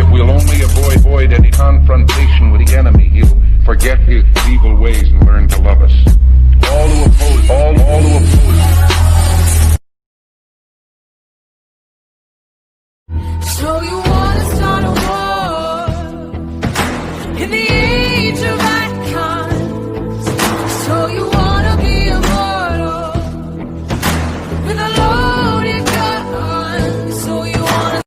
only avoid any confrontation with the enemy, he'll forget his evil ways and learn to love us. All who oppose, all who oppose. So you wanna start a war in the age of icons? So you wanna be immortal with a loaded gun? So you wanna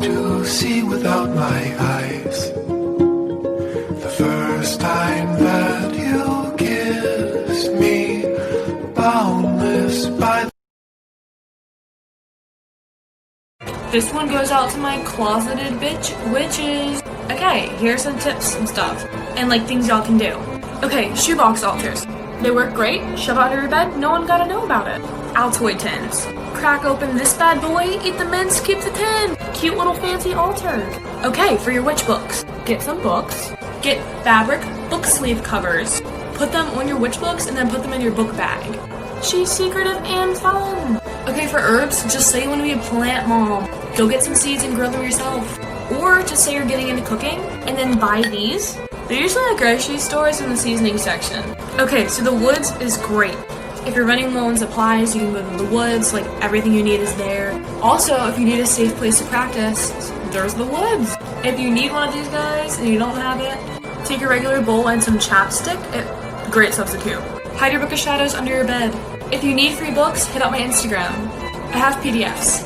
to see without my eyes. The first time that you kissed me, boundless by. This one goes out to my closeted witches. Okay, here's some tips and stuff, and like things y'all can do. Okay, shoebox altars. They work great. Shove it under your bed, no one gotta know about it. Altoid tins. Crack open this bad boy, eat the mince, keep the tin. Cute little fancy altar. Okay, for your witch books. Get some books. Get fabric book sleeve covers. Put them on your witch books and then put them in your book bag. She's secretive and fun. Okay, for herbs, just say you want to be a plant mom. Go get some seeds and grow them yourself. Or just say you're getting into cooking and then buy these. They're usually at grocery stores in the seasoning section. Okay, so the woods is great. If you're running low on supplies, you can go to the woods, like everything you need is there. Also, if you need a safe place to practice, there's the woods. If you need one of these guys and you don't have it, take a regular bowl and some chapstick, great substitute. Hide your book of shadows under your bed. If you need free books, hit up my Instagram. I have PDFs.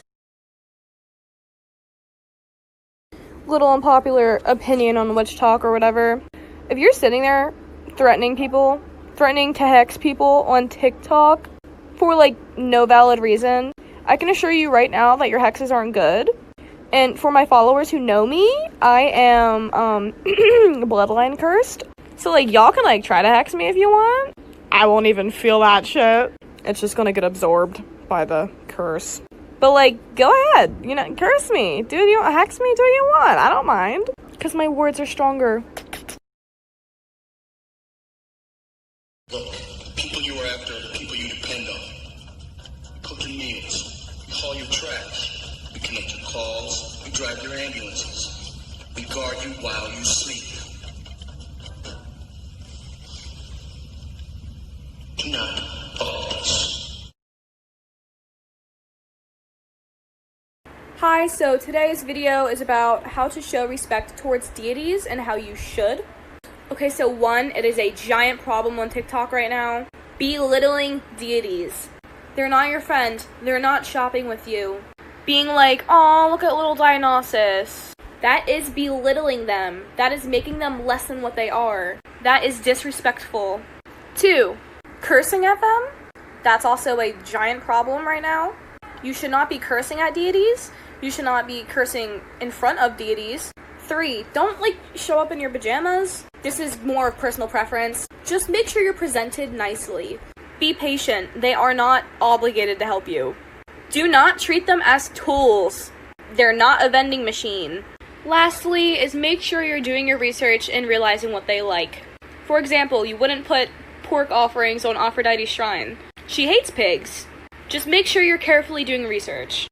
Little unpopular opinion on witchtok or whatever. If you're sitting there threatening to hex people on TikTok for like no valid reason, I can assure you right now that your hexes aren't good. And for my followers who know me, I am bloodline cursed. So like y'all can like try to hex me if you want. I won't even feel that shit. It's just gonna get absorbed by the curse. But like, go ahead, curse me. Do you want hex me? Do what you want. I don't mind. Because my words are stronger. Look, the people you are after are the people you depend on. You cook your meals, you haul your trash, we connect your calls, we drive your ambulances, we guard you while you sleep. Do not follow us. Hi, so today's video is about how to show respect towards deities and how you should. Okay, so one, it is a giant problem on TikTok right now. Belittling deities. They're not your friend. They're not shopping with you. Being like, oh, look at little Dionysus. That is belittling them. That is making them less than what they are. That is disrespectful. Two, cursing at them. That's also a giant problem right now. You should not be cursing at deities. You should not be cursing in front of deities. 3, don't show up in your pajamas. This is more of personal preference. Just make sure you're presented nicely. Be patient. They are not obligated to help you. Do not treat them as tools. They're not a vending machine. Lastly is make sure you're doing your research and realizing what they like. For example, you wouldn't put pork offerings on Aphrodite's shrine. She hates pigs. Just make sure you're carefully doing research.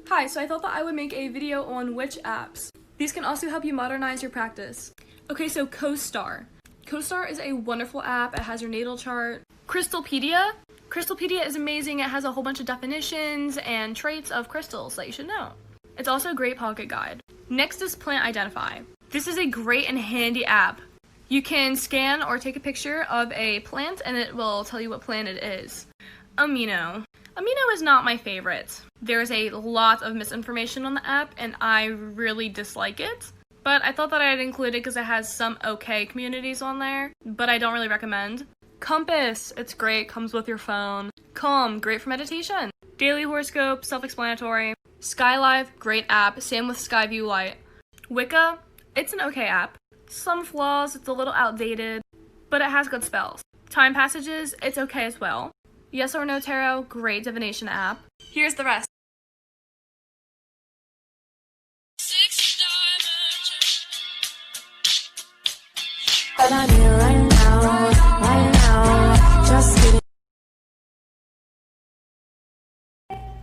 Hi, so I thought that I would make a video on witch apps. These can also help you modernize your practice. Okay, so CoStar. CoStar is a wonderful app. It has your natal chart. Crystalpedia. Crystalpedia is amazing. It has a whole bunch of definitions and traits of crystals that you should know. It's also a great pocket guide. Next is Plant Identify. This is a great and handy app. You can scan or take a picture of a plant and it will tell you what plant it is. Amino. Amino is not my favorite. There's a lot of misinformation on the app, and I really dislike it. But I thought that I'd include it because it has some okay communities on there, but I don't really recommend. Compass, it's great, comes with your phone. Calm, great for meditation. Daily horoscope, self-explanatory. Skylive, great app, same with Skyview Lite. Wicca, it's an okay app. Some flaws, it's a little outdated, but it has good spells. Time Passages, it's okay as well. Yes or No Tarot, great divination app. Here's the rest. And I'm here right now, just kidding.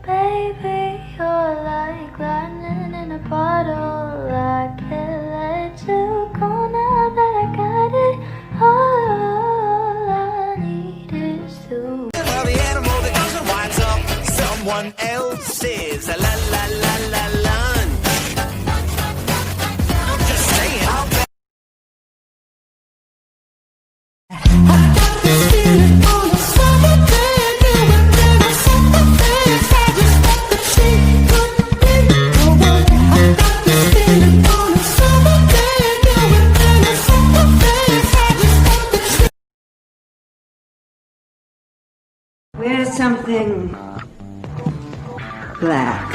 Baby, you're like lightning in a bottle. I can't let you go now that I got it. All I need is to. The animal that doesn't winds up someone else's la la la la lunch. I'm just saying. Wear something black.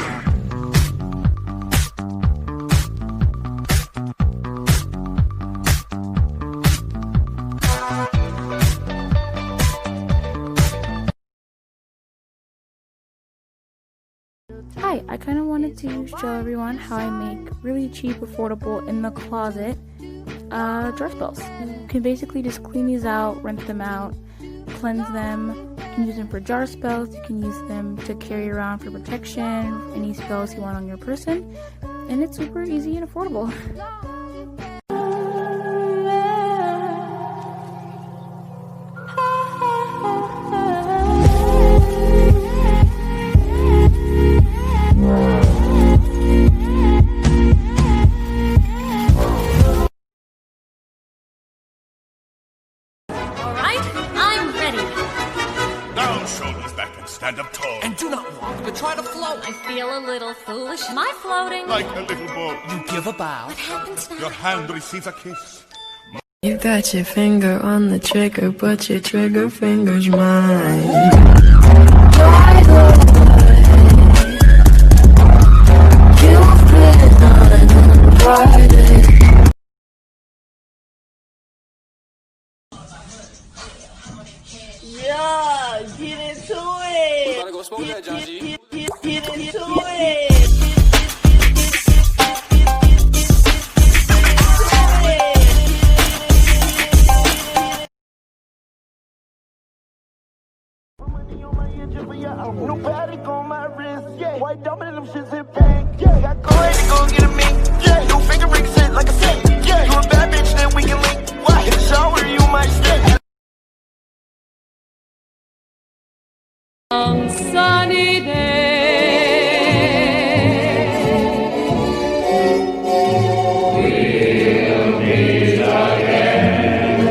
Hi, I kind of wanted to show everyone how I make really cheap, affordable, in the closet jar spells. You can basically just clean these out, rinse them out, cleanse them. You can use them for jar spells, you can use them to carry around for protection, any spells you want on your person, and it's super easy and affordable. Stand up tall. And do not walk, but try to float. I feel a little foolish. Am I floating? Like a little boat. You give a bow. What happens now? Your hand receives a kiss. You got your finger on the trigger, but your trigger finger's mine. You've been on Friday. Yeah, get into it. Gotta go smoke that, John G. Get into it. New paddock on my wrist, yeah. White diamond in them shits in pink, yeah. Got go ahead and go get a mink, yeah. New finger ring sit like a set, yeah. You a bad bitch, then we can link. Why? In the shower, you might stay. Sunny day. We'll meet again.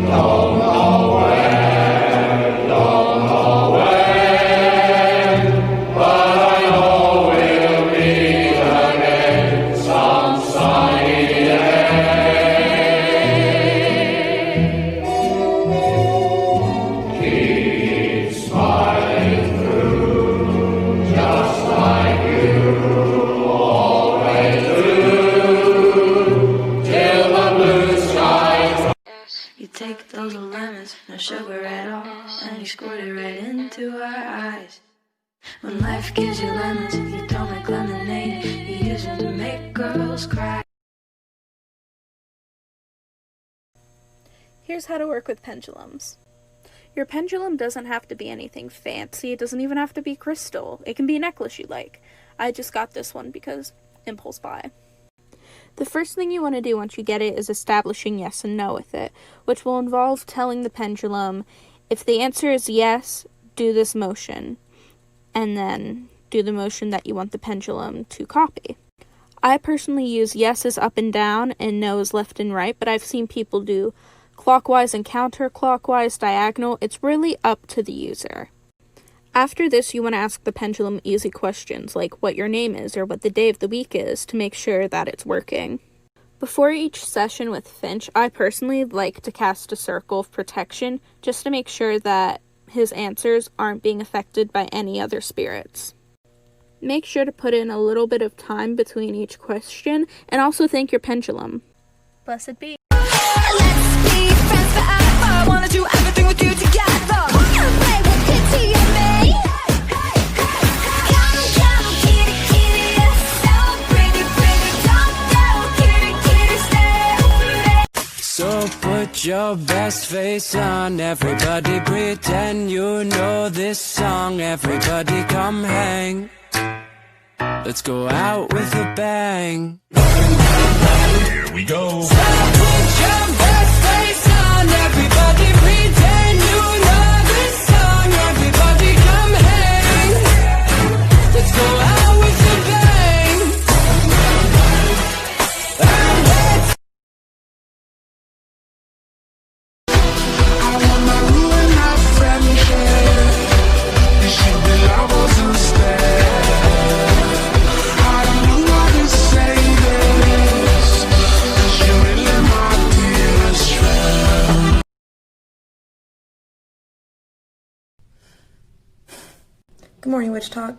Don't know when, don't know when, but I know we'll meet again some sunny day. Keep smiling. You take those lemons, no sugar at all, and you squirt it right into our eyes. When life gives you lemons, you don't make lemonade, you use them to make girls cry. Here's how to work with pendulums. Your pendulum doesn't have to be anything fancy, it doesn't even have to be crystal. It can be a necklace you like. I just got this one because impulse buy. The first thing you want to do once you get it is establishing yes and no with it, which will involve telling the pendulum, if the answer is yes, do this motion, and then do the motion that you want the pendulum to copy. I personally use yes as up and down and no as left and right, but I've seen people do clockwise and counterclockwise, diagonal. It's really up to the user. After this, you want to ask the pendulum easy questions like what your name is or what the day of the week is to make sure that it's working. Before each session with Finch, I personally like to cast a circle of protection just to make sure that his answers aren't being affected by any other spirits. Make sure to put in a little bit of time between each question and also thank your pendulum. Blessed be. Let's be friends forever. I wanna do everything with you together. Play with Deity and me. Come, come, kitty, kitty, you're so pretty, pretty. Don't go, kitty, kitty, stay. So put your best face on. Everybody pretend you know this song. Everybody come hang. Let's go out with a bang. Here we go. So put your best face on. Everybody pretend you know this song. Everybody come hang. Let's go out with a bang. And let's I want my ruin, my friendship. It should be levels instead. I don't know how to say this, 'cause you're really my dearest friend. Good morning, Witch Talk.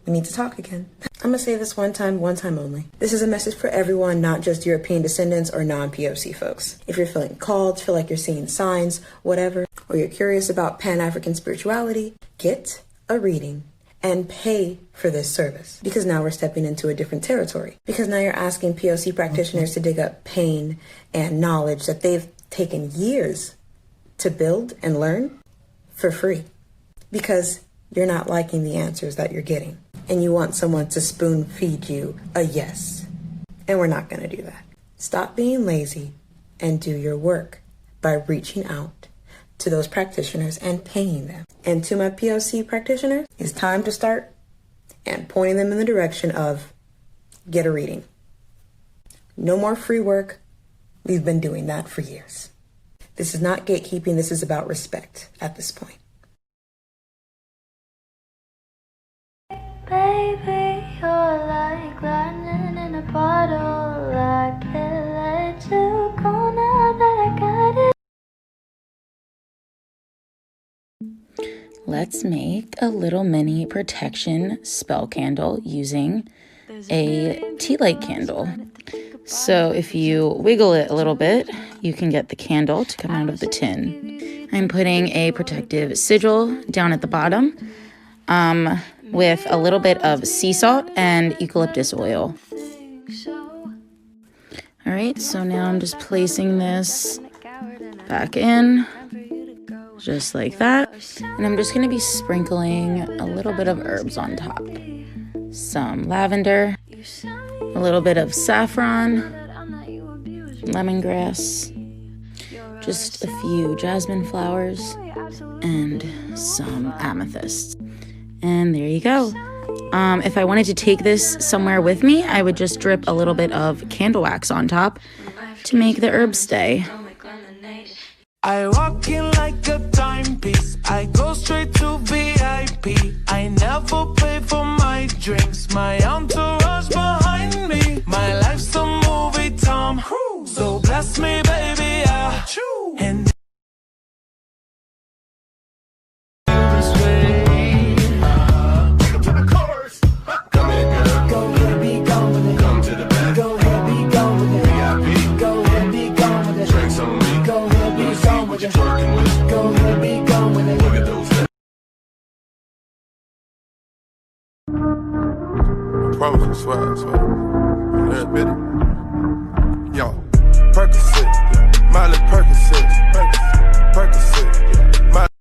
We need to talk again. I'm gonna say this one time only. This is a message for everyone, not just European descendants or non-POC folks. If you're feeling called, feel like you're seeing signs, whatever, or you're curious about Pan-African spirituality, get a reading and pay for this service. Because now we're stepping into a different territory. Because now you're asking POC practitioners to dig up pain and knowledge that they've taken years to build and learn for free. Because you're not liking the answers that you're getting. And you want someone to spoon feed you a yes. And we're not going to do that. Stop being lazy and do your work by reaching out to those practitioners and paying them. And to my POC practitioners, it's time to start and pointing them in the direction of get a reading. No more free work. We've been doing that for years. This is not gatekeeping. This is about respect at this point. Baby, you're like lightning in a bottle. I can't let you go now that I got it. Let's make a little mini protection spell candle using a tea light candle. So if you wiggle it a little bit, you can get the candle to come out of the tin. I'm putting a protective sigil down at the bottom with a little bit of sea salt and eucalyptus oil. All right, so now I'm just placing this back in, just like that. And I'm just gonna be sprinkling a little bit of herbs on top. Some lavender, a little bit of saffron, lemongrass, just a few jasmine flowers, and some amethysts. And there you go. If I wanted to take this somewhere with me, I would just drip a little bit of candle wax on top to make the herbs stay. I walk in like a timepiece. I go straight to VIP. I never pay for my drinks. My entourage behind me. My life's a movie, Tom Cruise. So bless me, baby, and promise, swear. Little bitty. Yo, Percocet, Miley Percocet.